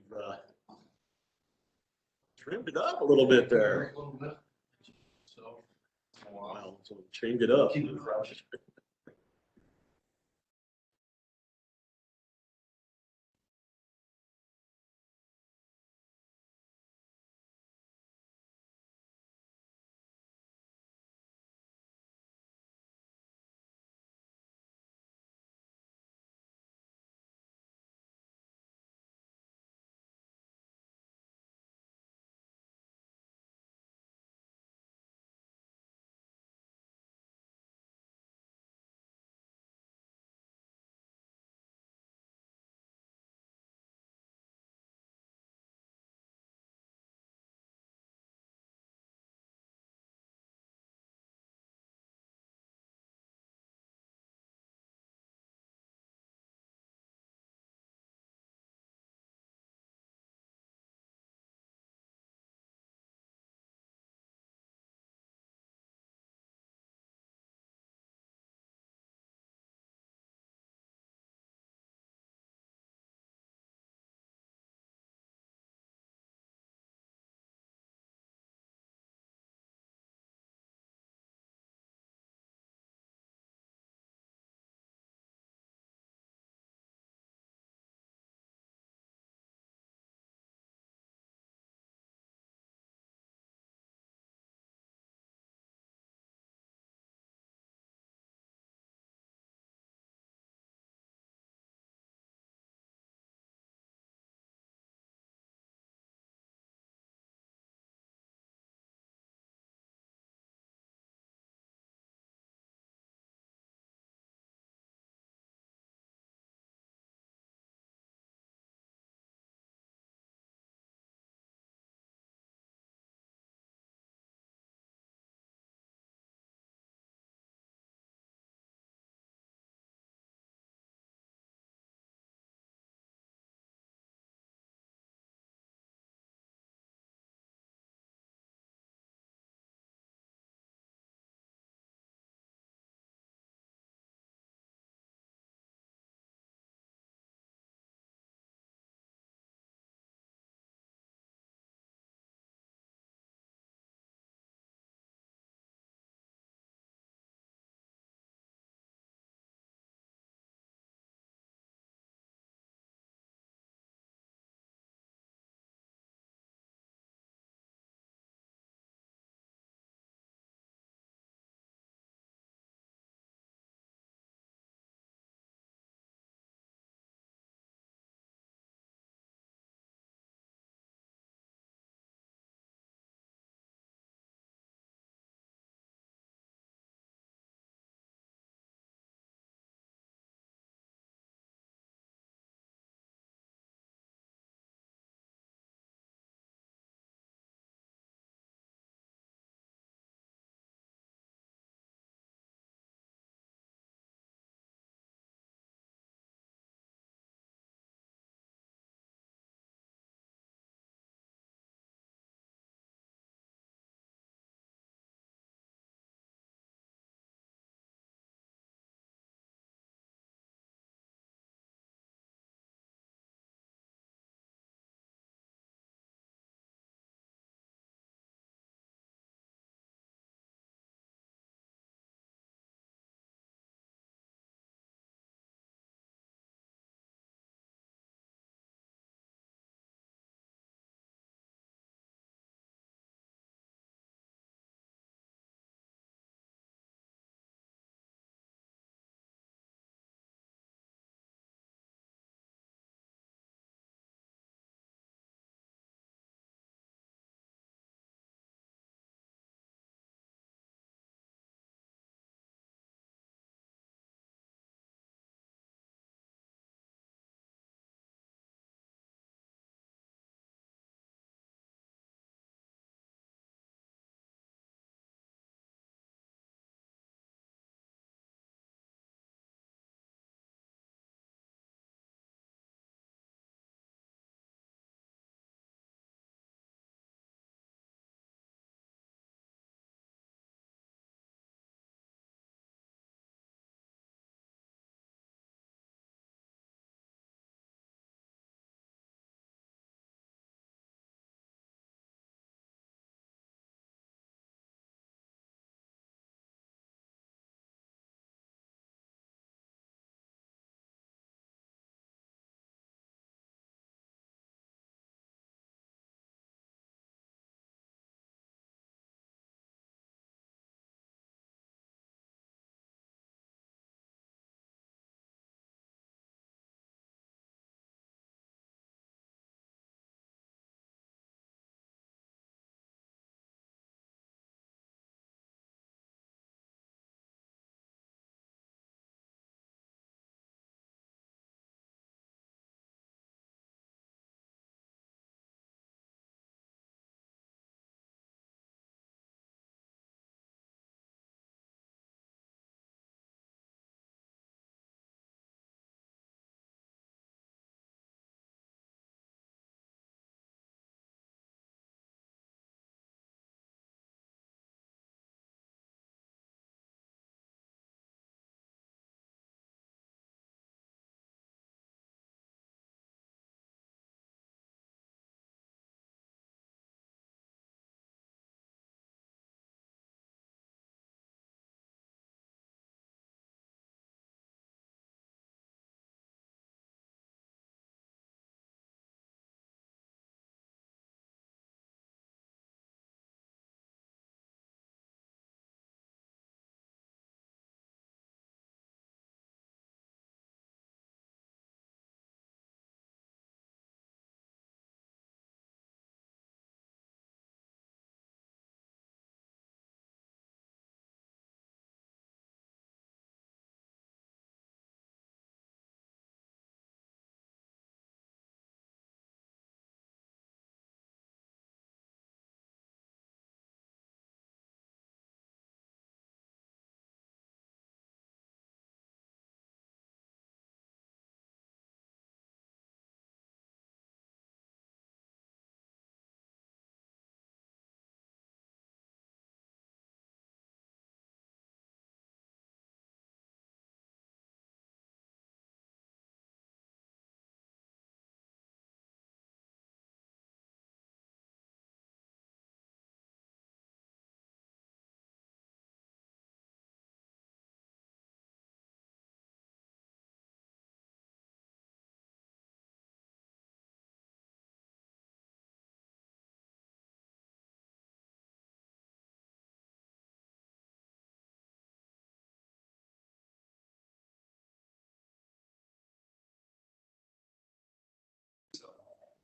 we've trimmed it up a little bit there. A little bit. So. Wow, so change it up. Keep it fresh.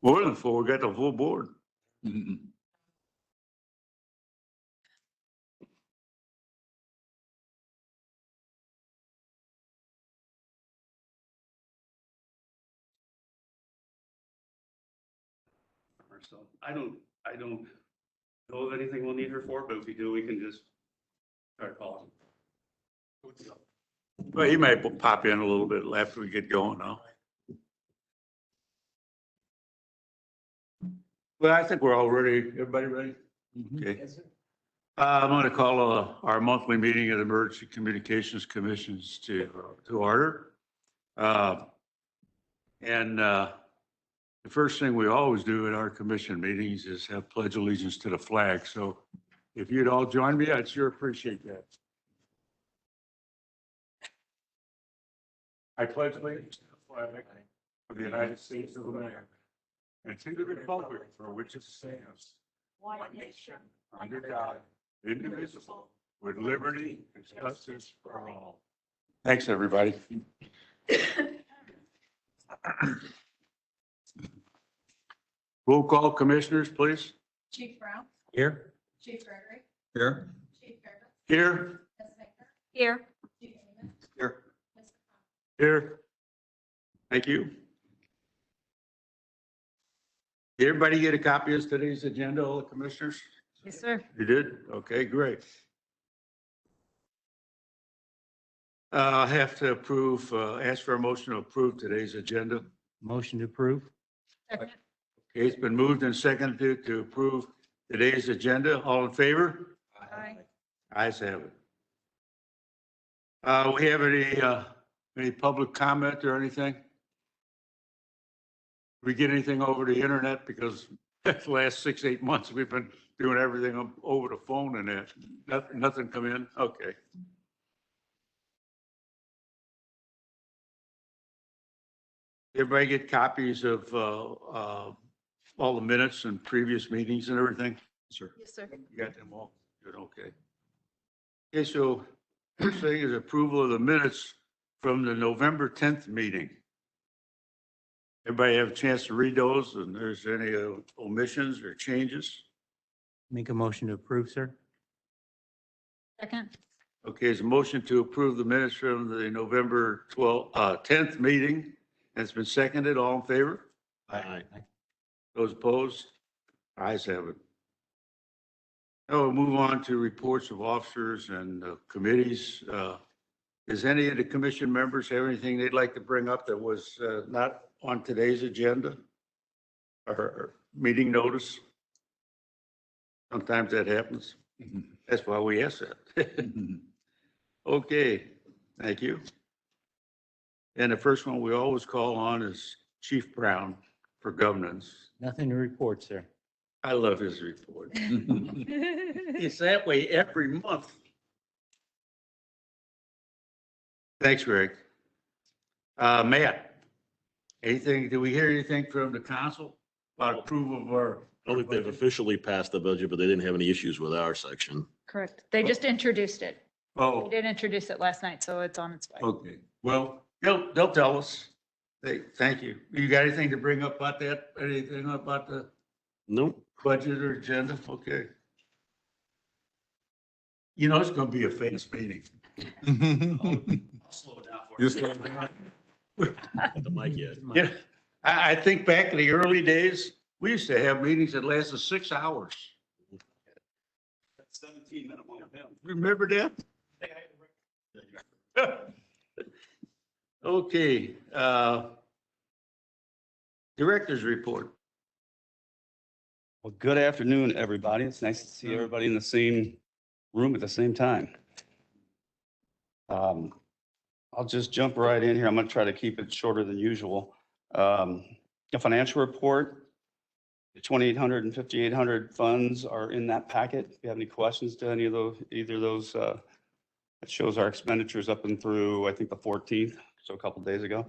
More than four, we got the full board. So I don't know of anything we'll need her for, but if we do, we can just try to call him. Well, he might pop in a little bit after we get going now. Well, I think we're all ready. Everybody ready? Okay. I'm going to call our monthly meeting of the Emergency Communications Commissions to order. The first thing we always do at our commission meetings is have pledge allegiance to the flag. So if you'd all join me, I'd sure appreciate that. I pledge allegiance to the flag of the United States of America and to the republic for which it stands, one nation, under God, indivisible, with liberty and justice for all. Thanks, everybody. Roll call, commissioners, please. Chief Brown, Here. Chief Gregory, Here. Chief Fairbanks, Here. Ms. Baker, Here. Chief Amon, Here. Mr. Thomas. Here. Thank you. Did everybody get a copy of today's agenda, all the commissioners? Yes, sir. You did? Okay, great. I have to approve, ask for a motion to approve today's agenda. Motion to approve? Second. Okay, it's been moved and seconded to approve today's agenda. All in favor? Aye. Ayes have it. We have any public comment or anything? We get anything over the internet? Because the last 6-8 months, we've been doing everything over the phone and that. Nothing come in? Okay. Everybody get copies of all the minutes and previous meetings and everything? Sure. Yes, sir. You got them all? Good, okay. Okay, so first thing is approval of the minutes from the November 10th meeting. Everybody have a chance to read those, and there's any omissions or changes? Make a motion to approve, sir? Second. Okay, is a motion to approve the minutes from the November 10th meeting. It's been seconded. All in favor? Aye. Those opposed? Ayes have it. Now we'll move on to reports of officers and committees. Does any of the commission members have anything they'd like to bring up that was not on today's agenda or meeting notice? Sometimes that happens. That's why we ask that. Okay, thank you. And the first one we always call on is Chief Brown for governance. Nothing to report, sir. I love his report. It's that way every month. Thanks, Greg. Matt, anything, did we hear anything from the council about approval of our? I don't think they've officially passed the budget, but they didn't have any issues with our section. Correct. They just introduced it. Oh, They did introduce it last night, so it's on its way. okay. Well, they'll tell us. Thank you. You got anything to bring up about that? Anything about the Nope. budget or agenda? Okay. You know, it's going to be a fast meeting. I'll slow it down for you. The mic yet. Yeah, I think back in the early days, we used to have meetings that lasted 6 hours. That's 17 minute one with him. Remember that? Okay, director's report. Well, good afternoon, everybody. It's nice to see everybody in the same room at the same time. I'll just jump right in here. I'm going to try to keep it shorter than usual. A financial report, the 2,800 and 5,800 funds are in that packet. If you have any questions to any of those, either of those, it shows our expenditures up and through, I think, the 14th, so a couple of days ago.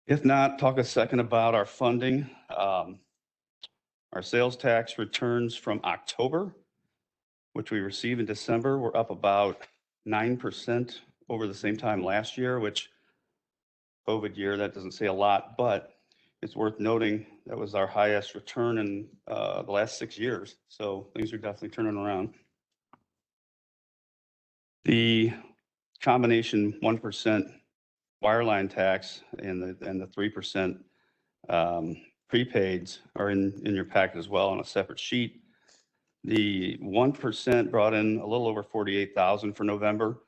If not, talk a second about our funding. Our sales tax returns from October, which we received in December, were up about 9% over the same time last year, which COVID year, that doesn't say a lot, but it's worth noting that was our highest return in the last 6 years. So things are definitely turning around. The combination 1% wireline tax and the 3% prepaids are in your packet as well on a separate sheet. The 1% brought in a little over 48,000 for November,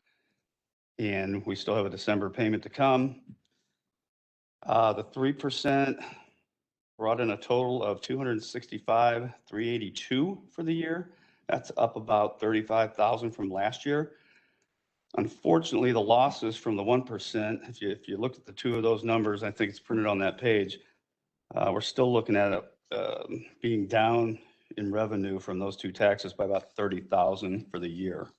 and we still have a December payment to come. The 3% brought in a total of 265,382 for the year. That's up about 35,000 from last year. Unfortunately, the losses from the 1%, if you look at the two of those numbers, I think it's printed on that page, we're still looking at it being down in revenue from those two taxes by about 30,000 for the year.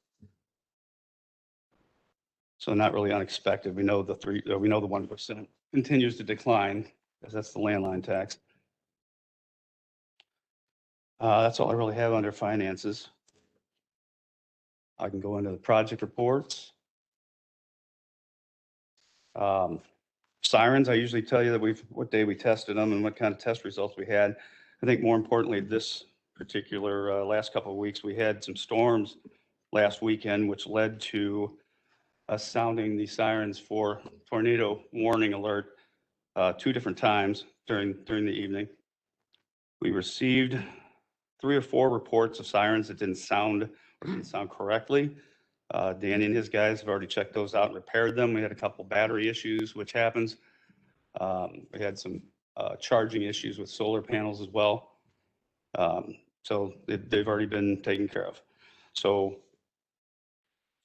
So not really unexpected. We know the 1% continues to decline because that's the landline tax. That's all I really have under finances. I can go into the project reports. Sirens, I usually tell you that what day we tested them and what kind of test results we had. I think more importantly, this particular last couple of weeks, we had some storms last weekend, which led to us sounding the sirens for tornado warning alert 2 different times during the evening. We received 3 or 4 reports of sirens that didn't sound correctly. Danny and his guys have already checked those out and repaired them. We had a couple battery issues, which happens. We had some charging issues with solar panels as well. So they've already been taken care of. So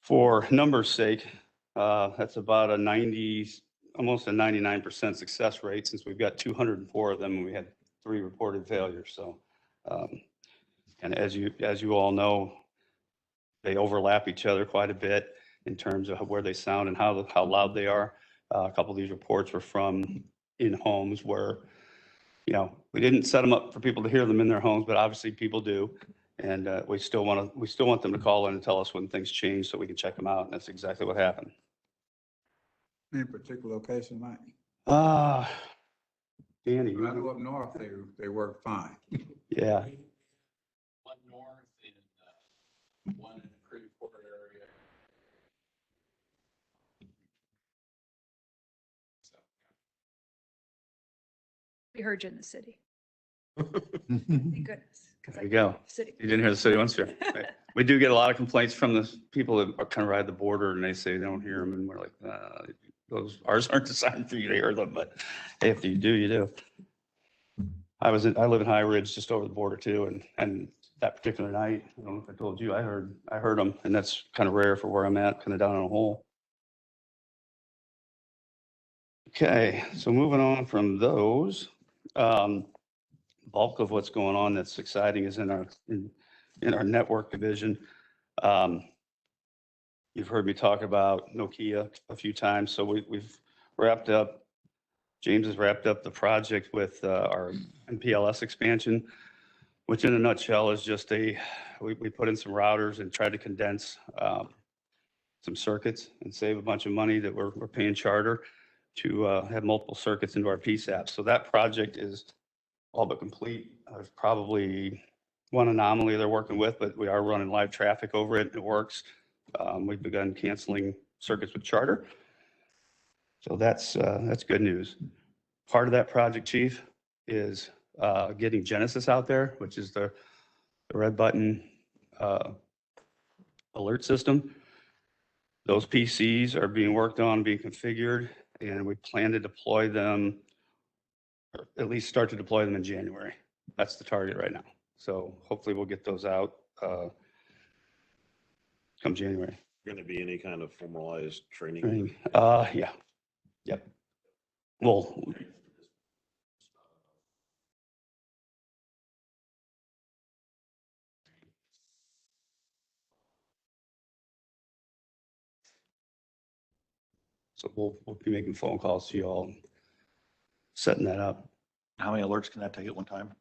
for numbers' sake, that's about almost a 99% success rate, since we've got 204 of them and we had 3 reported failures. So, and as you all know, they overlap each other quite a bit in terms of where they sound and how loud they are. A couple of these reports were from in homes where, we didn't set them up for people to hear them in their homes, but obviously people do. And we still want them to call in and tell us when things change so we can check them out. And that's exactly what happened. Any particular location, Mike? Danny. I know up north, they work fine. Yeah. One north and one in the Creveport area. So, We heard you in the city. Thank goodness. 'cause There I you go. live in the City. You didn't hear the city once here. We do get a lot of complaints from the people that are kind of ride the border and they say they don't hear them. And we're like, ours aren't designed for you to hear them, but if you do, you do. I live in High Ridge, just over the border too. And that particular night, I don't know if I told you, I heard them, and that's kind of rare for where I'm at, kind of down in a hole. Okay, so moving on from those, bulk of what's going on that's exciting is in our network division. You've heard me talk about Nokia a few times, so we've wrapped up. James has wrapped up the project with our Mpls expansion, which in a nutshell is just we put in some routers and tried to condense some circuits and save a bunch of money that we're paying Charter to have multiple circuits into our PSAP. So that project is all but complete. There's probably one anomaly they're working with, but we are running live traffic over it. It works. We've begun canceling circuits with Charter. So that's good news. Part of that project, Chief, is getting Genesis out there, which is the red button alert system. Those PCs are being worked on, being configured, and we plan to deploy them, or at least start to deploy them in January. That's the target right now. So hopefully we'll get those out come January. Going to be any kind of formalized training? Yeah. Yep. Well, so we'll be making phone calls to you all, setting that up. How many alerts can that take at one time?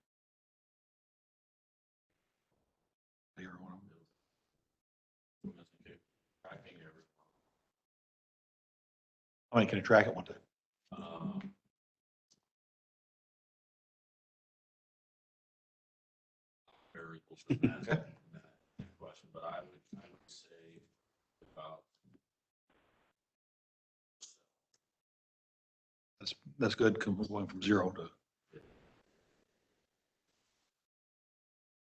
How many can it track at one time? equals to that question, but I would say about. That's good, going from 0 to,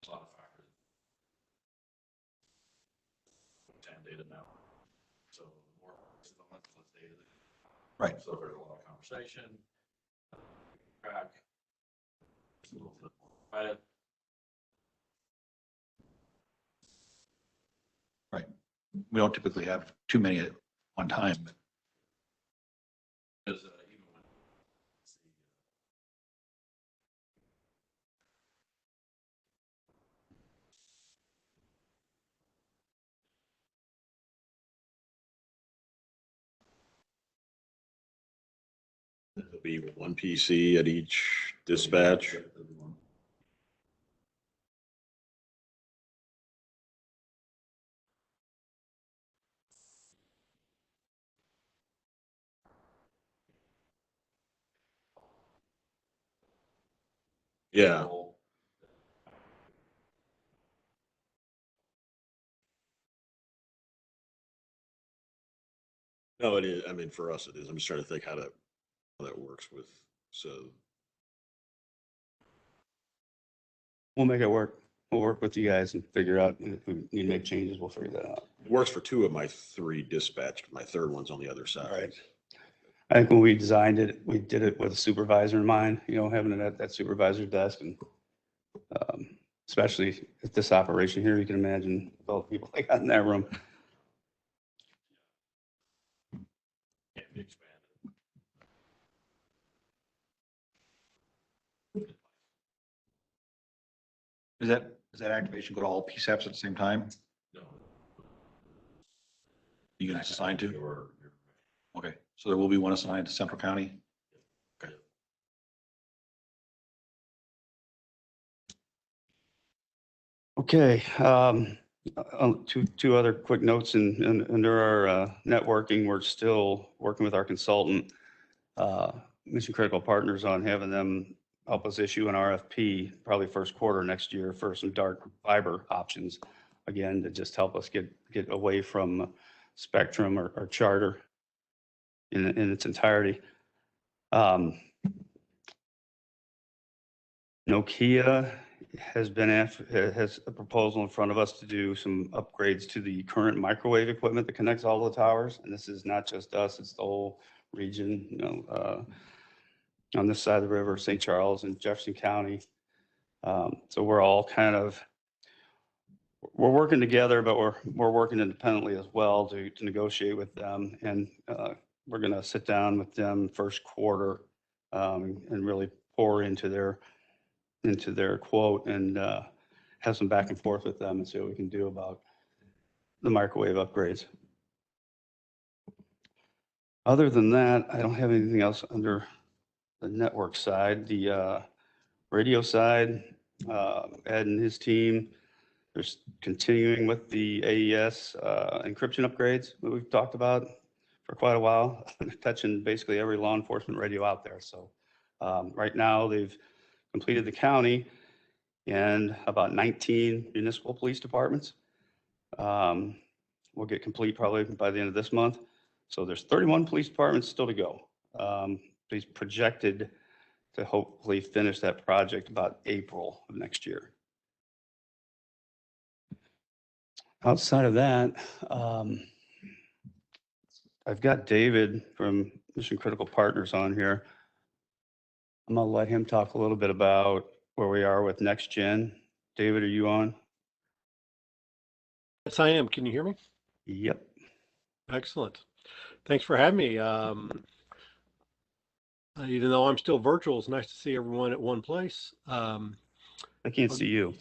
A lot of factors. 10 data now. So more less data. right. So there's a lot of conversation. Track. Just a little bit quiet. We don't typically have too many at one time, but Because even when there'll be one PC at each dispatch. Yeah. No, it is. I mean, for us, it is. I'm just trying to think how that works with, so. We'll make it work. We'll work with you guys and figure out if we need to make changes, we'll figure that out. It works for 2 of my 3 dispatched. My third one's on the other side. All right. I think when we designed it, we did it with a supervisor in mind, you know, having it at that supervisor's desk and especially at this operation here, you can imagine all the people they got in that room. Can't be expanded. does that activation go to all PSAPs at the same time? No. You can assign to? Your- Okay, so there will be one assigned to Central County? Okay. Okay, two other quick notes and under our networking, we're still working with our consultant, Mission Critical Partners on having them help us issue an RFP, probably first quarter next year for some dark fiber options. Again, to just help us get away from Spectrum or Charter in its entirety. Nokia has a proposal in front of us to do some upgrades to the current microwave equipment that connects all the towers. And this is not just us, it's the whole region, you know, on this side of the river, St. Charles and Jefferson County. So we're all we're working together, but we're working independently as well to negotiate with them. And we're going to sit down with them first quarter and really pour into their quote and have some back and forth with them and see what we can do about the microwave upgrades. Other than that, I don't have anything else under the network side. The radio side, Ed and his team, they're continuing with the AES encryption upgrades that we've talked about for quite a while, touching basically every law enforcement radio out there. So right now they've completed the county and about 19 municipal police departments. We'll get complete probably by the end of this month. So there's 31 police departments still to go. He's projected to hopefully finish that project about April of next year. Outside of that, I've got David from Mission Critical Partners on here. I'm gonna let him talk a little bit about where we are with Next Gen. David, are you on? Yes, I am. Can you hear me? Yep. Excellent. Thanks for having me. Even though I'm still virtual, it's nice to see everyone at one place. I can't see you.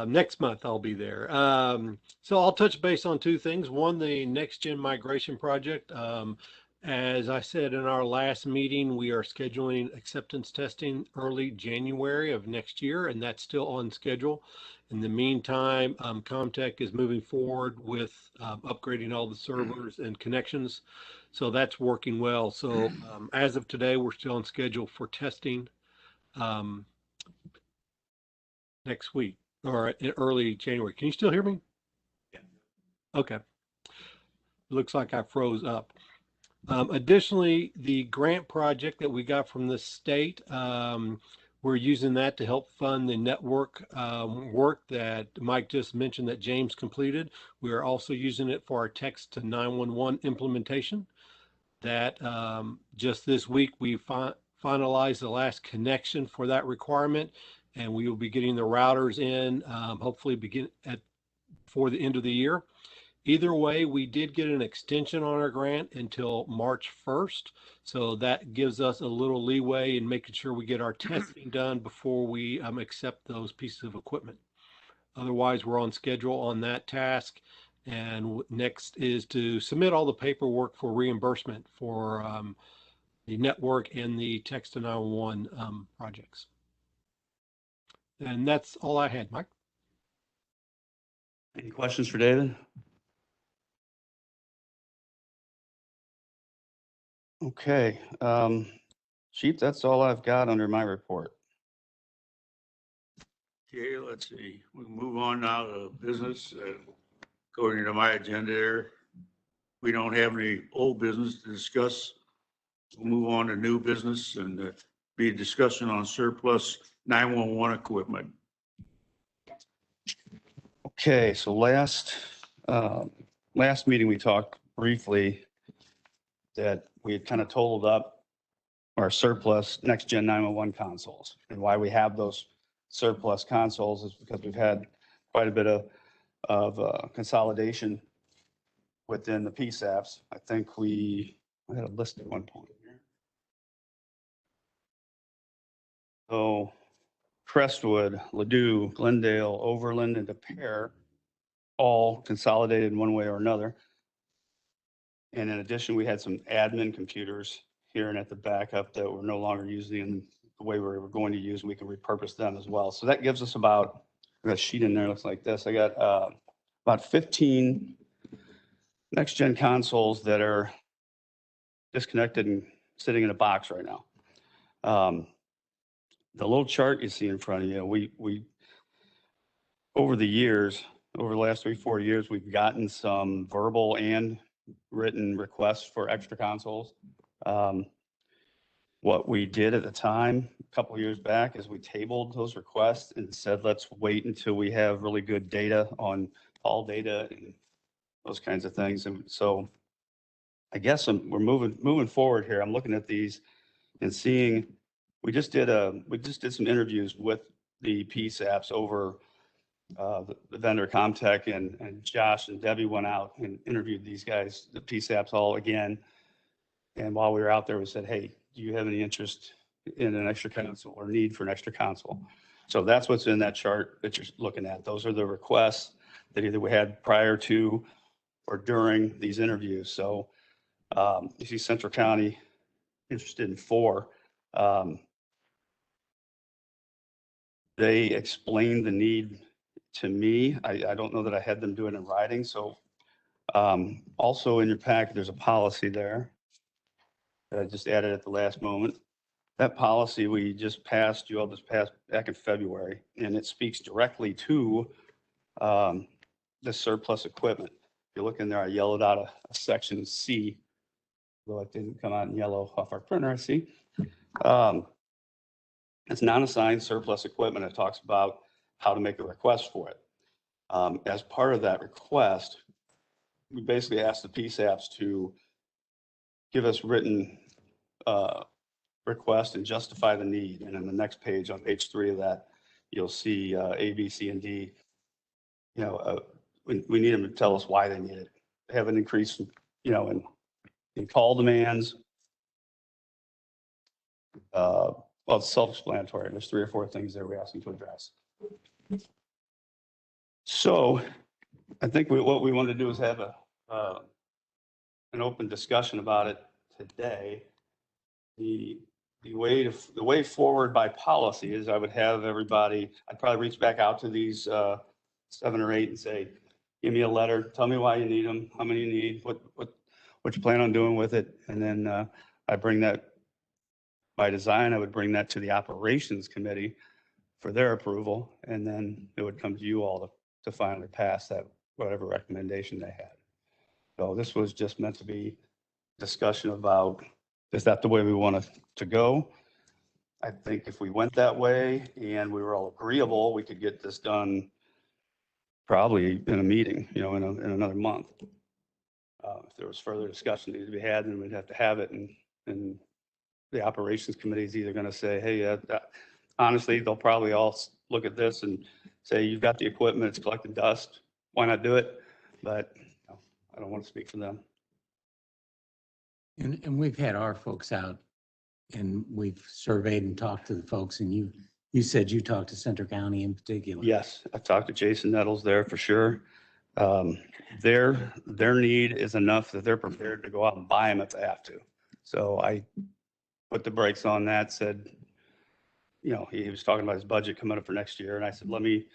Next month I'll be there. So I'll touch base on 2 things. One, the Next Gen migration project. As I said in our last meeting, we are scheduling acceptance testing early January of next year, and that's still on schedule. In the meantime, Comtech is moving forward with upgrading all the servers and connections. So that's working well. So as of today, we're still on schedule for testing. next week or in early January. Can you still hear me? Yeah. Okay. Looks like I froze up. Additionally, the grant project that we got from the state, we're using that to help fund the network work that Mike just mentioned that James completed. We are also using it for our text to 911 implementation. That just this week we finalized the last connection for that requirement, and we will be getting the routers in hopefully for the end of the year. Either way, we did get an extension on our grant until March 1st. So that gives us a little leeway in making sure we get our testing done before we accept those pieces of equipment. Otherwise, we're on schedule on that task. And next is to submit all the paperwork for reimbursement for the network and the text to 911 projects. And that's all I had, Mike. Any questions for David? Okay, Chief, that's all I've got under my report. Okay, let's see. We move on now to business. According to my agenda there, we don't have any old business to discuss. We'll move on to new business and be a discussion on surplus 911 equipment. Okay, so last meeting, we talked briefly that we had kind of totaled up our surplus next gen 911 consoles. And why we have those surplus consoles is because we've had quite a bit of consolidation within the PSAPs. I think I had a list at one point here. So Crestwood, Ladue, Glendale, Overland, and De Pere all consolidated in one way or another. And in addition, we had some admin computers here and at the backup that we're no longer using in the way we were going to use, and we can repurpose them as well. So that gives us about, I got a sheet in there, looks like this. I got about 15 next gen consoles that are disconnected and sitting in a box right now. The little chart you see in front of you, we over the last 3-4 years, we've gotten some verbal and written requests for extra consoles. What we did at the time, a couple of years back, is we tabled those requests and said, let's wait until we have really good data on all data and those kinds of things. And so I guess we're moving forward here. I'm looking at these and seeing, we just did some interviews with the PSAPs over the vendor Comtech, and Josh and Debbie went out and interviewed these guys, the PSAPs, all again. And while we were out there, we said, hey, do you have any interest in an extra console or need for an extra console? So that's what's in that chart that you're looking at. Those are the requests that either we had prior to or during these interviews. So you see Central County interested in 4. They explained the need to me. I don't know that I had them do it in writing. So also in your packet, there's a policy there that I just added at the last moment. That policy we just passed, you all just passed back in February, and it speaks directly to the surplus equipment. If you look in there, I yellowed out a section C, though it didn't come out in yellow off our printer, I see. It's non-assigned surplus equipment. It talks about how to make a request for it. As part of that request, we basically asked the PSAPs to give us written request and justify the need. And in the next page, on page 3 of that, you'll see A, B, C, and D. We need them to tell us why they need it. They have an increase, in call demands. Well, it's self-explanatory. There's 3 or 4 things there we're asking to address. So I think what we want to do is have an open discussion about it today. The way forward by policy is I would have everybody, I'd probably reach back out to these 7 or 8 and say, give me a letter, tell me why you need them, how many you need, what you plan on doing with it. And then I bring that, by design, I would bring that to the operations committee for their approval, and then it would come to you all to finally pass that, whatever recommendation they had. So this was just meant to be discussion about, is that the way we want to go? I think if we went that way and we were all agreeable, we could get this done probably in a meeting, you know, in another month. If there was further discussion needed to be had, then we'd have to have it, and the operations committee is either going to say, hey, honestly, they'll probably all look at this and say, you've got the equipment, it's collecting dust, why not do it? But you know, I don't want to speak for them. And we've had our folks out and we've surveyed and talked to the folks, and you said you talked to Center County in particular. Yes, I've talked to Jason Nettles there for sure. Their need is enough that they're prepared to go out and buy them if they have to. So I put the brakes on that, said, you know, he was talking about his budget coming up for next year. And I said, let me,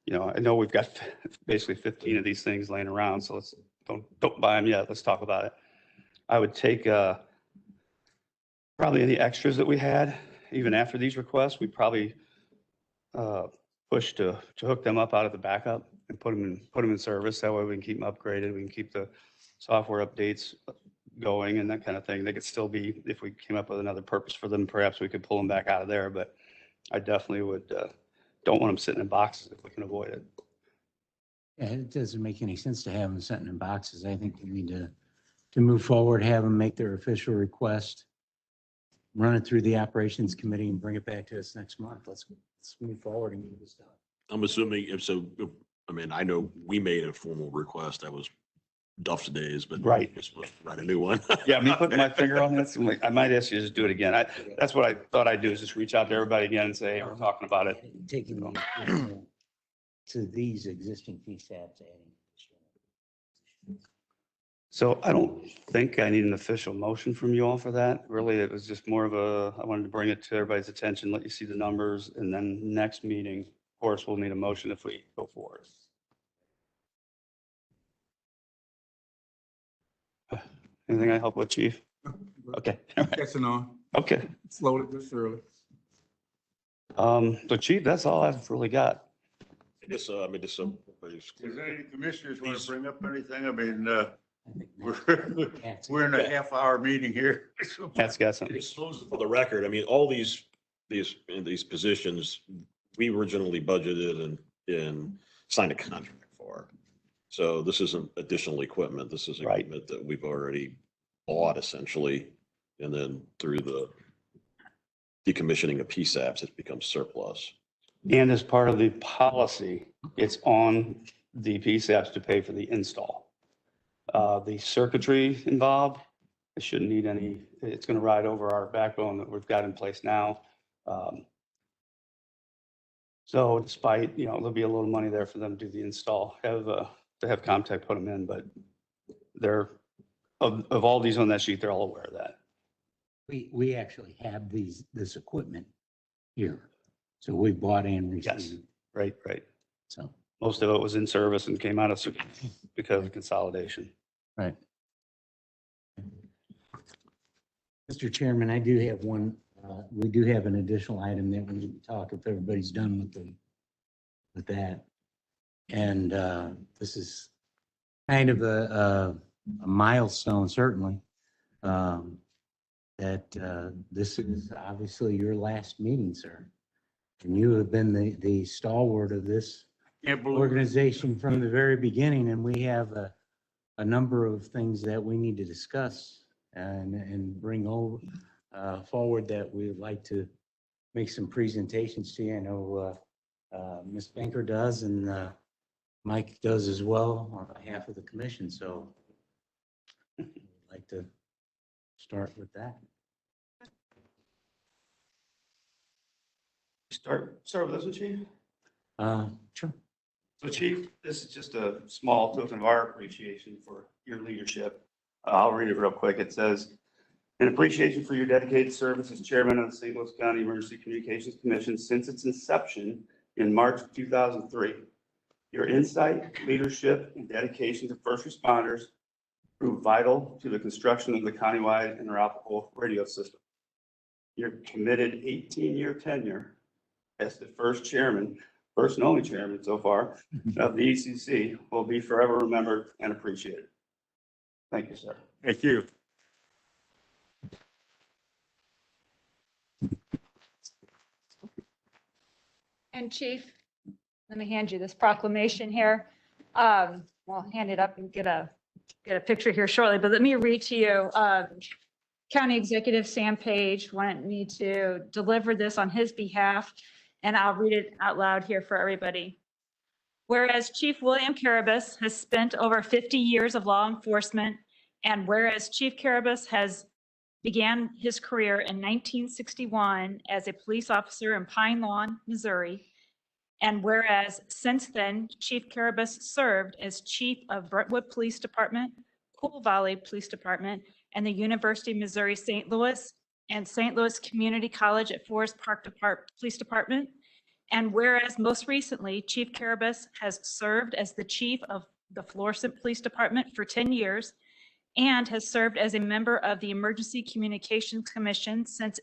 you know, I know we've got basically 15 of these things laying around, so let's don't buy them yet. Let's talk about it. I would take probably any extras that we had, even after these requests, we probably push to hook them up out of the backup and put them in service. That way we can keep them upgraded. We can keep the software updates going and that kind of thing. They could still be, if we came up with another purpose for them, perhaps we could pull them back out of there. But I definitely would, don't want them sitting in boxes if we can avoid it. Yeah, it doesn't make any sense to have them sitting in boxes. I think we need to move forward, have them make their official request, run it through the operations committee and bring it back to us next month. Let's move forward and get this done. I'm assuming if so, I mean, I know we made a formal request that was Duff's days, but Right. we're supposed to write a new one. Yeah, me putting my finger on this, I'm like, I might ask you to just do it again. That's what I thought I'd do, is just reach out to everybody again and say, hey, we're talking about it. Taking the additional to these existing PSAPs, adding. So I don't think I need an official motion from you all for that. Really, it was just more of I wanted to bring it to everybody's attention, let you see the numbers, and then next meeting, of course, we'll need a motion if we go forward. Anything I help with, Chief? Okay. All right. Catching on. Okay. Slowly but surely. So Chief, that's all I've really got. Just, I mean, just some. Does any commissioners want to bring up anything? I mean, I think we're in a half-hour meeting here. Matt's got something. Just for the record, I mean, all these positions, we originally budgeted and signed a contract for. So this isn't additional equipment. This is Right. equipment that we've already bought essentially. And then through the decommissioning of PSAPs, it becomes surplus. And as part of the policy, it's on the PSAPs to pay for the install. The circuitry involved, it shouldn't need any, it's going to ride over our backbone that we've got in place now. So despite, you know, there'll be a little money there for them to do the install, to have Comtech put them in, but they're, of all these on that sheet, they're all aware of that. we actually have this equipment here. So we bought and Yes, received. right. So, Most of it was in service and came out of because of consolidation. right. Mr. Chairman, I do have one, we do have an additional item that we need to talk if everybody's done with that. And this is kind of a milestone, certainly. That this is obviously your last meeting, sir. And you have been the stalwart of this organization from the very beginning, and we have a number of things that we need to discuss and bring over forward that we would like to make some presentations to you. I know Ms. Banker does, and Mike does as well on behalf of the commission. So I'd like to start with that. Start with this one, Chief. Sure. So Chief, this is just a small token of our appreciation for your leadership. I'll read it real quick. It says, in appreciation for your dedicated service as chairman of the St. Louis County Emergency Communications Commission since its inception in March of 2003. Your insight, leadership, and dedication to first responders proved vital to the construction of the countywide interoperable radio system. Your committed 18-year tenure as the first and only chairman so far of the ECC will be forever remembered and appreciated. Thank you, sir. Thank you. And Chief, let me hand you this proclamation here. Well, hand it up and get a picture here shortly, but let me read to you. County Executive Sam Page wanted me to deliver this on his behalf, and I'll read it out loud here for everybody. Whereas Chief William Carabas has spent over 50 years of law enforcement, and whereas Chief Carabas began his career in 1961 as a police officer in Pine Lawn, Missouri, and whereas since then, Chief Carabas served as chief of Brentwood Police Department, Pool Valley Police Department, and the University of Missouri St. Louis and St. Louis Community College at Forest Park Police Department. And whereas most recently, Chief Carabas has served as the chief of the Florissant Police Department for 10 years and has served as a member of the Emergency Communications Commission since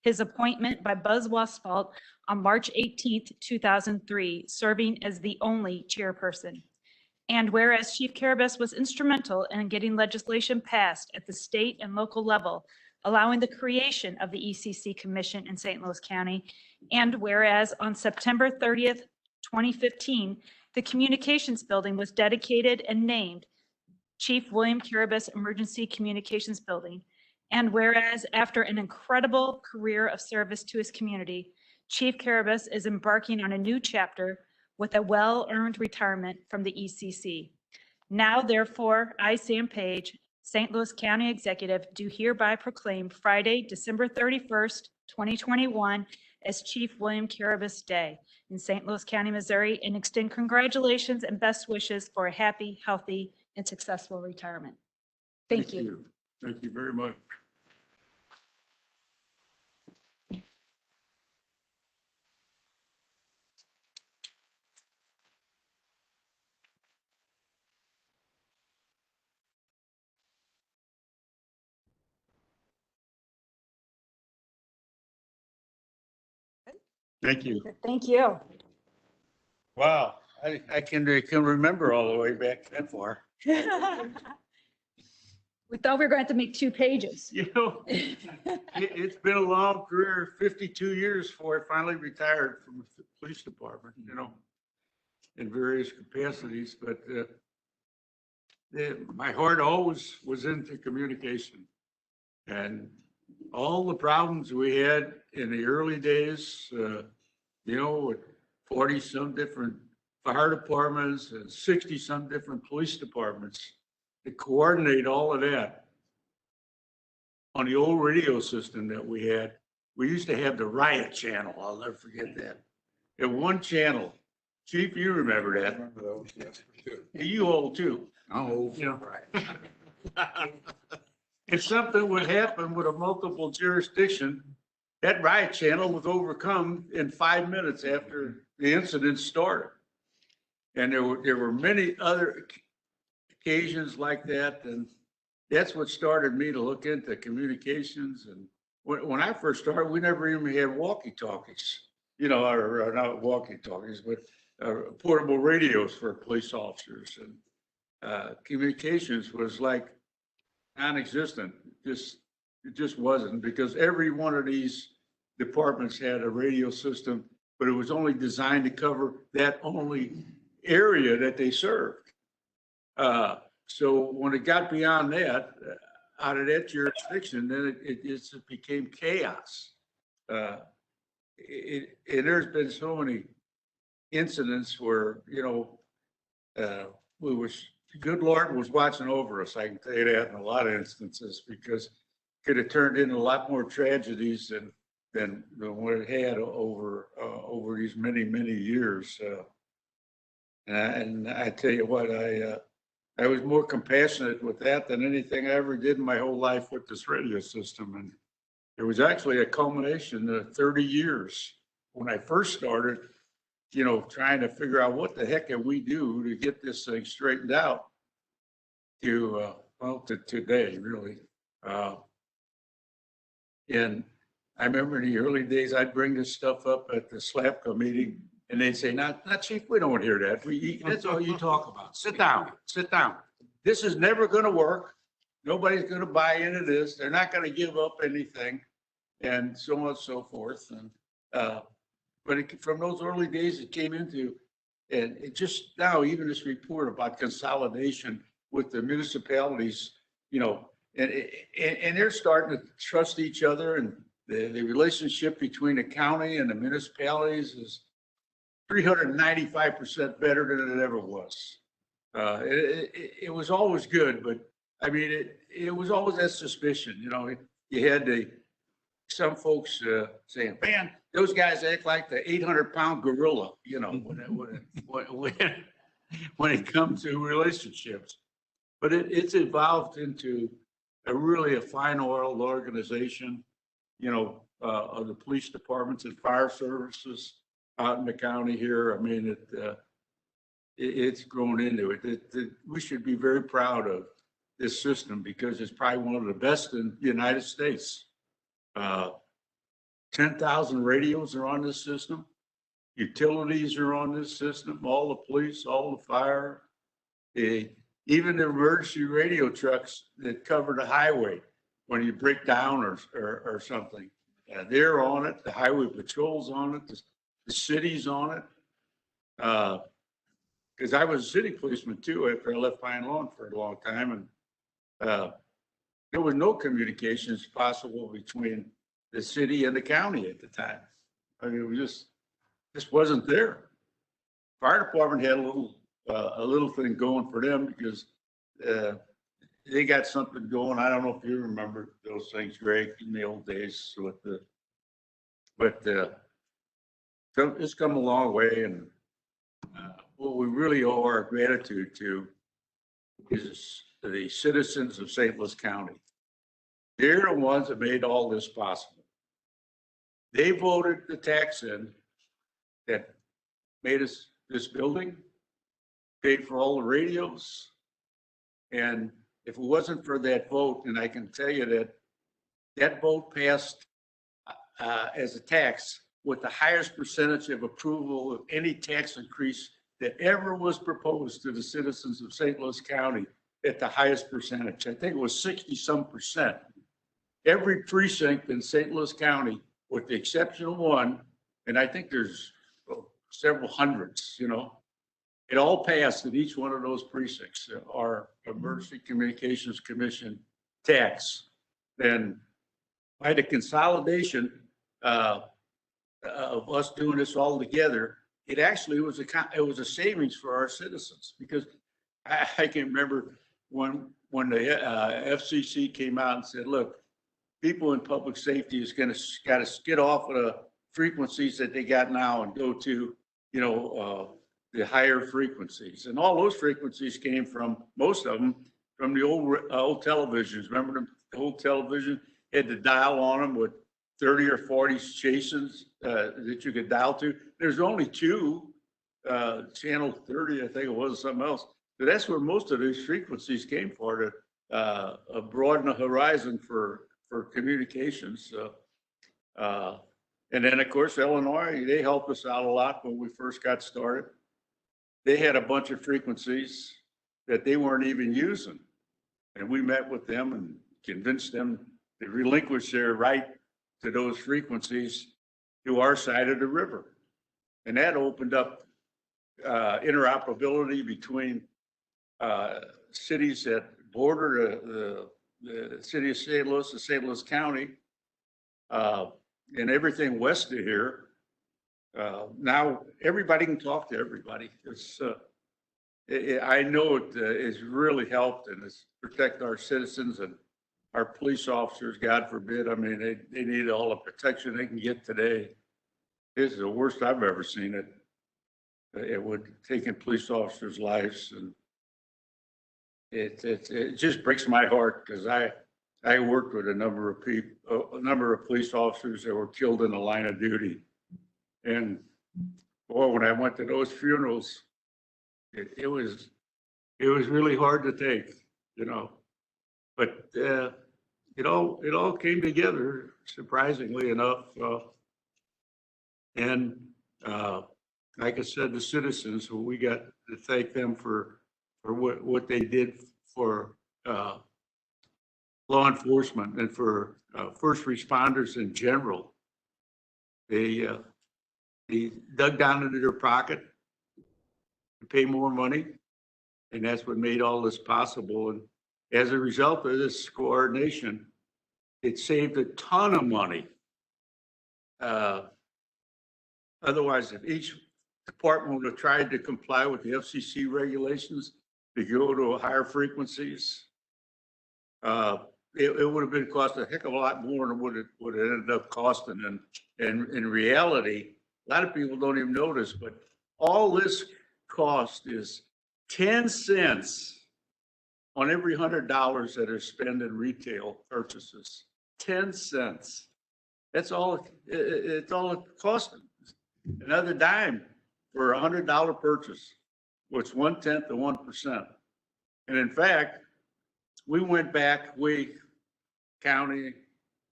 his appointment by Buzz Westphal on March 18th, 2003, serving as the only chairperson. And whereas Chief Carabas was instrumental in getting legislation passed at the state and local level, allowing the creation of the ECC Commission in St. Louis County, and whereas on September 30th, 2015, the Communications Building was dedicated and named Chief William Carabas Emergency Communications Building. And whereas after an incredible career of service to his community, Chief Carabas is embarking on a new chapter with a well-earned retirement from the ECC. Now, therefore, I, Sam Page, St. Louis County Executive, do hereby proclaim Friday, December 31st, 2021 as Chief William Carabas Day in St. Louis County, Missouri, and extend congratulations and best wishes for a happy, healthy, and successful retirement. Thank you. Thank you very much. Thank you. Thank you. Wow, I can remember all the way back that far. We thought we were going to have to make 2 pages. You know, it's been a long career, 52 years before I finally retired from the police department, you know, in various capacities, but my heart always was into communication. And all the problems we had in the early days, you know, with 40-some different fire departments and 60-some different police departments, to coordinate all of that on the old radio system that we had. We used to have the riot channel. I'll never forget that. And one channel. Chief, you remember I that. remember those, yes, for sure. You old too. I'm old. You know. If something would happen with a multiple jurisdiction, that riot channel was overcome in 5 minutes after the incident started. And there were many other occasions like that, and that's what started me to look into communications. And when I first started, we never even had walkie-talkies, you know, or not walkie-talkies, but portable radios for police officers. And communications was like non-existent. It just wasn't, because every one of these departments had a radio system, but it was only designed to cover that only area that they served. So when it got beyond that, out of that jurisdiction, then it just became chaos. And there's been so many incidents where, you know, good Lord was watching over us. I can tell you that in a lot of instances, because it could have turned into a lot more tragedies than what it had over these many, many years. And I tell you what, I was more compassionate with that than anything I ever did in my whole life with this radio system. And it was actually a culmination of 30 years when I first started, you know, trying to figure out what the heck can we do to get this thing straightened out to today, really. And I remember in the early days, I'd bring this stuff up at the SLAPCO meeting and they'd say, not chief, we don't want to hear that. That's all you talk about. Sit down, sit down. This is never going to work. Nobody's going to buy into this. They're not going to give up anything and so on and so forth. And, but from those early days, it came into, and it just now, even this report about consolidation with the municipalities, you know, and they're starting to trust each other, and the relationship between the county and the municipalities is 395% better than it ever was. It was always good, but I mean, it was always that suspicion, you know, you had some folks saying, man, those guys act like the 800-pound gorilla, you know, when it comes to relationships. But it's evolved into a fine oiled organization, you know, of the police departments and fire services out in the county here. I mean, it's grown into it. We should be very proud of this system because it's probably one of the best in the United States. 10,000 radios are on this system. Utilities are on this system, all the police, all the fire, even the emergency radio trucks that cover the highway when you break down or something. They're on it. The highway patrol's on it. The city's on it. Because I was a city policeman too after I left Pine Lawn for a long time. And there was no communications possible between the city and the county at the time. I mean, it was just wasn't there. Fire department had a little thing going for them because they got something going. I don't know if you remember those things, Greg, in the old days with it's come a long way. And what we really owe our gratitude to is the citizens of St. Louis County. They're the ones that made all this possible. They voted the tax in that made us this building, paid for all the radios. And if it wasn't for that vote, and I can tell you that vote passed as a tax with the highest percentage of approval of any tax increase that ever was proposed to the citizens of St. Louis County at the highest percentage. I think it was 60-some%. Every precinct in St. Louis County, with the exception of one, and I think there's several hundreds, you know, it all passed in each one of those precincts, our Emergency Communications Commission tax. Then by the consolidation of us doing this all together, it actually was a savings for our citizens, because I can remember when the FCC came out and said, look, people in public safety is got to get off of the frequencies that they got now and go to, you know, the higher frequencies. And all those frequencies came from, most of them, from the old televisions. Remember the old television had to dial on them with 30 or 40 stations that you could dial to. There's only two, channel 30, I think it was, something else. So that's where most of these frequencies came for, to broaden the horizon for communications. And then, of course, Illinois, they helped us out a lot when we first got started. They had a bunch of frequencies that they weren't even using. And we met with them and convinced them to relinquish their right to those frequencies to our side of the river. And that opened up interoperability between cities that border the city of St. Louis and St. Louis County, and everything west of here. Now everybody can talk to everybody. I know it has really helped and it's protect our citizens and our police officers. God forbid. I mean, they need all the protection they can get today. This is the worst I've ever seen it. It would taking police officers' lives, and it just breaks my heart, because I worked with a number of people, a number of police officers that were killed in the line of duty. And boy, when I went to those funerals, it was really hard to take, you know. But it all came together surprisingly enough. And like I said, the citizens, we got to thank them for what they did for law enforcement and for first responders in general. They dug down into their pocket to pay more money, and that's what made all this possible. And as a result of this coordination, it saved a ton of money. Otherwise, if each department would have tried to comply with the FCC regulations to go to higher frequencies, it would have been cost a heck of a lot more than what it ended up costing. And in reality, a lot of people don't even notice, but all this cost is 10 cents on every $100 that are spent in retail purchases. 10 cents. That's all. It's all it cost them. Another dime for $100 purchase, which 1/10 of 1%. And in fact, we went back, we, county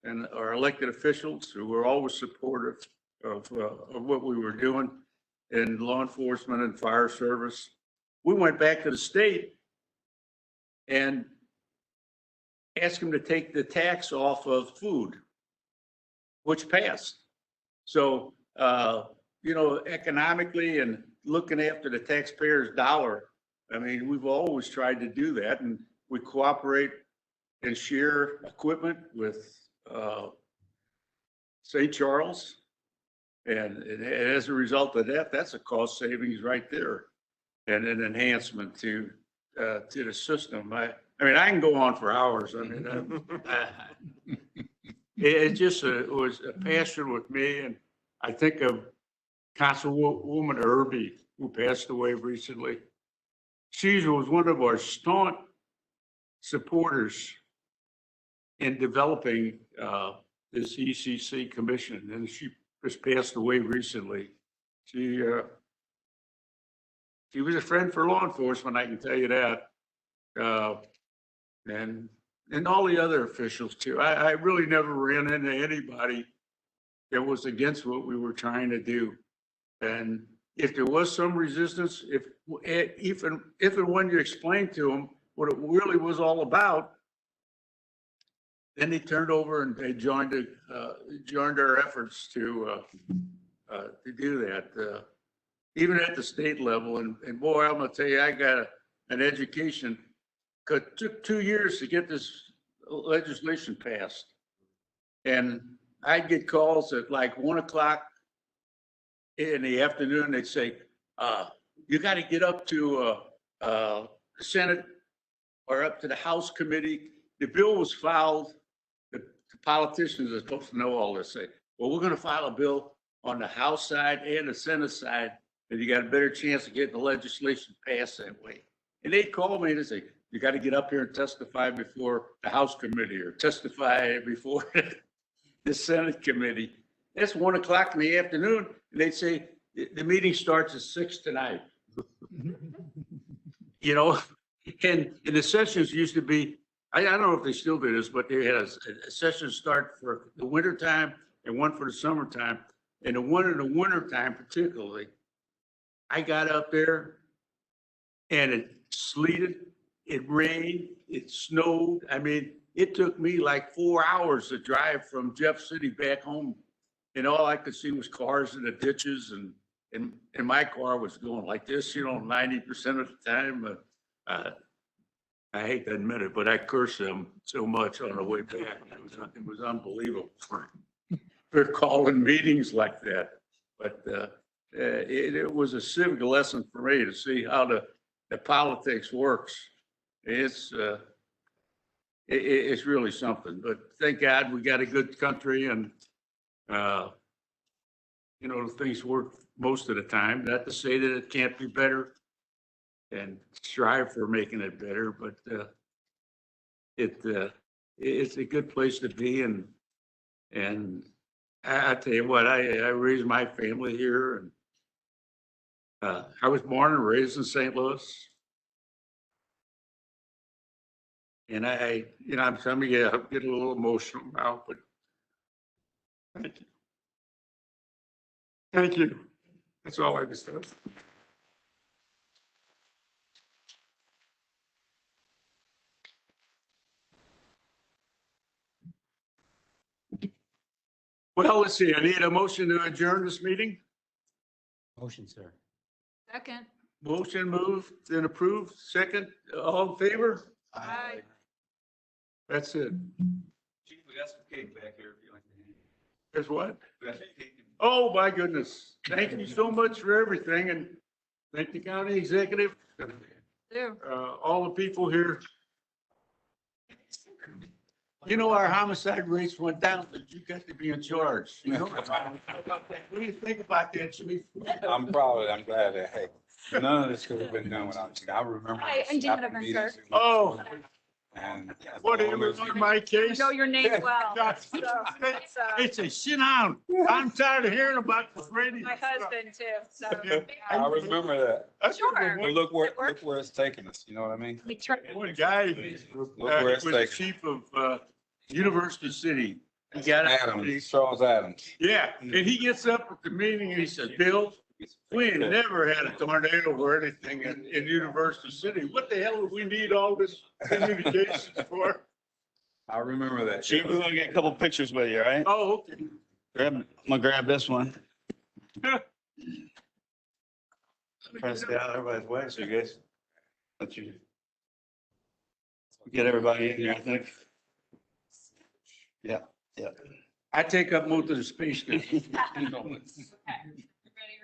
and our elected officials who were always supportive of what we were doing in law enforcement and fire service. We went back to the state and asked them to take the tax off of food, which passed. So, economically and looking after the taxpayer's dollar, I mean, we've always tried to do that, and we cooperate and share equipment with St. Charles. And as a result of that, that's a cost savings right there and an enhancement to the system. I mean, I can go on for hours. I mean, it just was a passion with me. And I think of Councilwoman Irby, who passed away recently. She was one of our staunch supporters in developing this ECC commission, and she just passed away recently. She was a friend for law enforcement, I can tell you that, and all the other officials too. I really never ran into anybody that was against what we were trying to do. And if there was some resistance, if and when you explained to them what it really was all about, then they turned over and they joined our efforts to do that, even at the state level. And boy, I'm gonna tell you, I got an education. It took 2 years to get this legislation passed, and I'd get calls at like 1 o'clock in the afternoon. They'd say, "You got to get up to the Senate or up to the House committee. The bill was filed." The politicians are supposed to know all this. Say, "Well, we're going to file a bill on the House side and the Senate side, and you got a better chance of getting the legislation passed that way." And they'd call me and say, "You got to get up here and testify before the House committee or testify before the Senate committee." That's 1 o'clock in the afternoon. And they'd say, "The meeting starts at 6 tonight." And the sessions used to be, I don't know if they still do this, but they had a session start for the winter time and one for the summertime. And the one in the winter time particularly, I got up there and it sleeted, it rained, it snowed. I mean, it took me like 4 hours to drive from Jeff City back home. And all I could see was cars in the ditches, and my car was going like this, 90% of the time. I hate to admit it, but I cursed them so much on the way back. It was unbelievable. They're calling meetings like that. But it was a civic lesson for me to see how the politics works. It's really something. But thank God we got a good country, and things work most of the time. Not to say that it can't be better, and strive for making it better, but it's a good place to be. And I tell you what, I raised my family here, and I was born and raised in St. Louis. And I'm telling you, I get a little emotional now, but Thank you. That's all I just said. Well, let's see. I need a motion to adjourn this meeting. Motion, sir. Second. Motion moved and approved. Second, all in favor? Aye. That's it. Chief, we got some cake back here if you like. There's what? We got some cake. Oh, my goodness. Thank you so much for everything and thank the county executive, Do. all the people here. You know, our homicide rates went down, but you got to be in charge. You know? What do you think about that, Chief? I'm proud of it. I'm glad that, hey, none of this could have been done without you. I remember. Hi, I'm Dean after Evans, meetings sir. Oh, And. what do you remember my case? Know your name well. That's- So it's, It's a sit down. I'm tired of hearing about the radio. my husband too, so. I remember that. That's Sure. But look where it's taking us. You know what I mean? We try. One guy, Look he where was it's the taking. chief of University City. He got it. Adams, Charles Adams. Yeah, and he gets up at the meeting and he says, Bill, we ain't never had a tornado or anything in University City. What the hell do we need all this communications for? I remember that. Chief, we're gonna get a couple pictures with you, all right? Oh, okay. I'm gonna grab this one. Try to stay out of everybody's way, so you guys, let you get everybody in here, I think. Yeah, yeah. I take up most of the space now. Okay. Everybody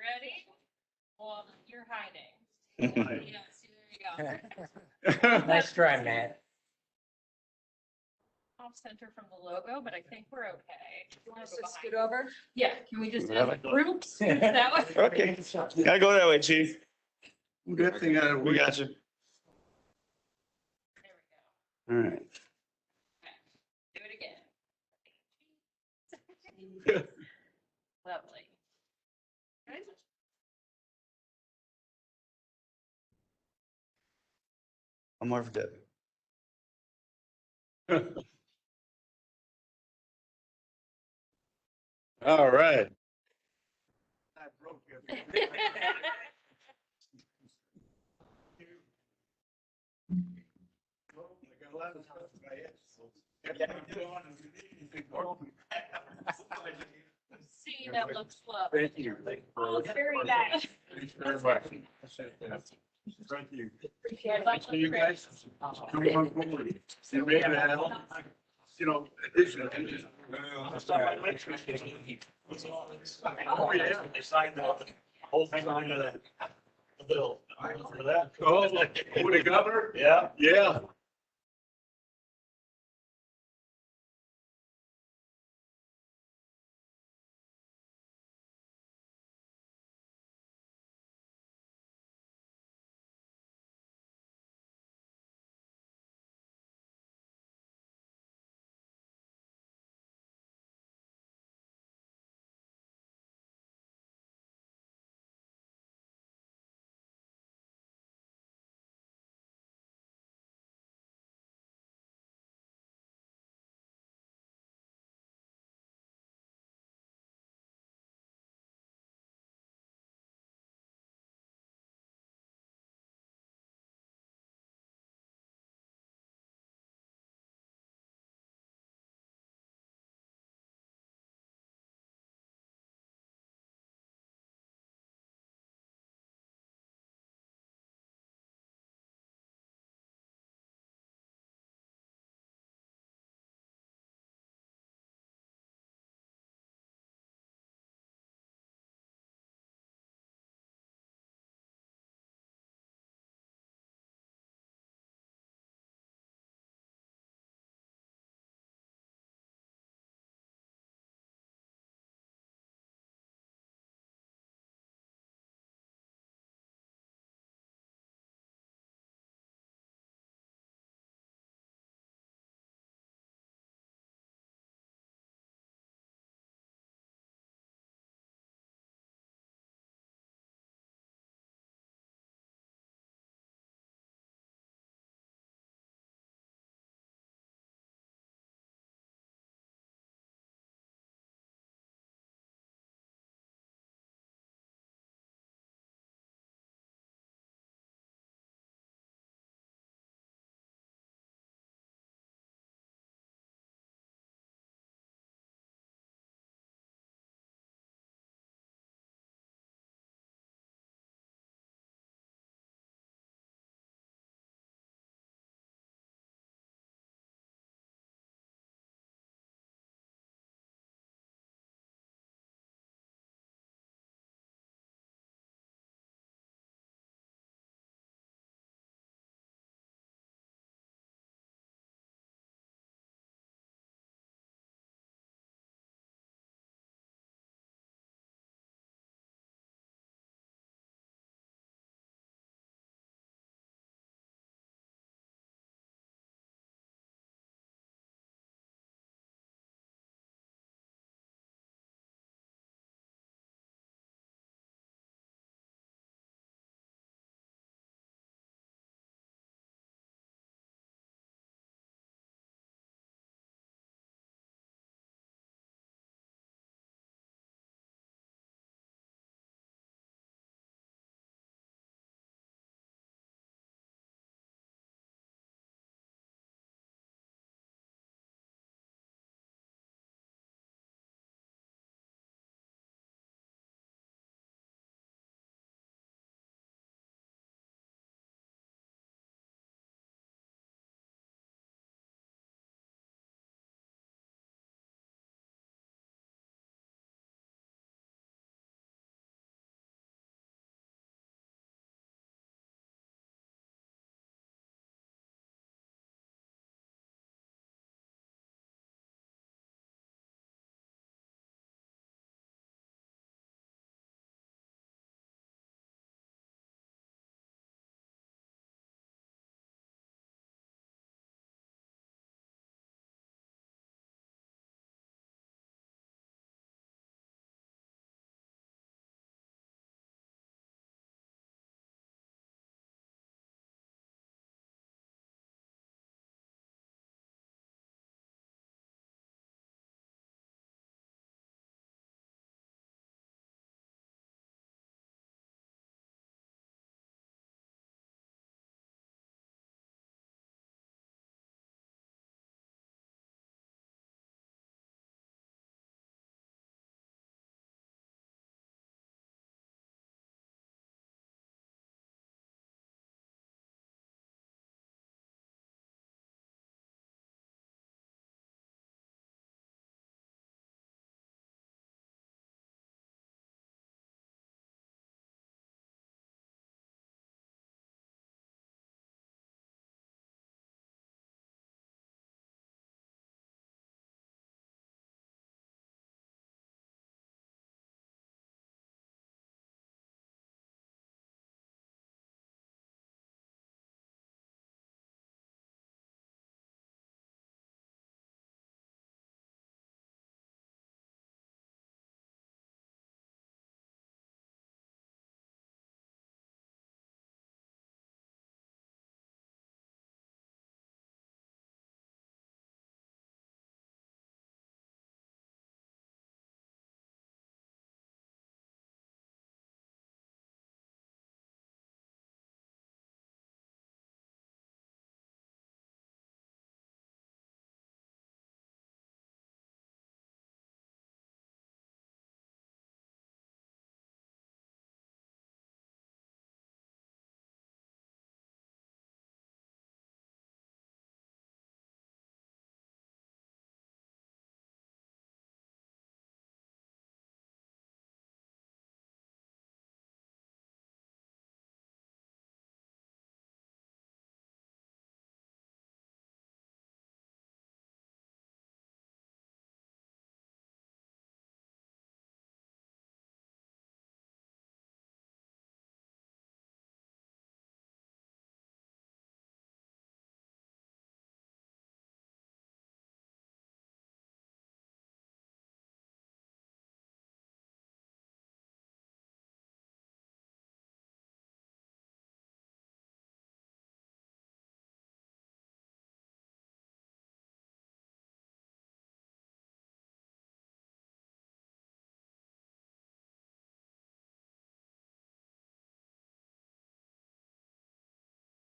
ready? Well, you're hiding. Yeah, see, there you go. Nice try, Matt. Off center from the logo, but I think we're okay. You want us to scoot over? Yeah, can we just Really? have groups that way? Okay, gotta go that way, chief. Move that thing out of the We way. got you. There we go. All right. Do it again. Lovely. Guys, I'm more for Debbie. All right. I broke it. I got a lot of stuff in my head, so if I get on and you need anything, call me. See, that looks lovely. Thank you. Oh, it's very nice. Thanks very much. Thank you. Appreciate it. So you guys, come on forward. And maybe I'll, you know, additional. Oh, yeah. They signed the whole thing on the bill. For that. Oh, with the governor? Yeah. Yeah.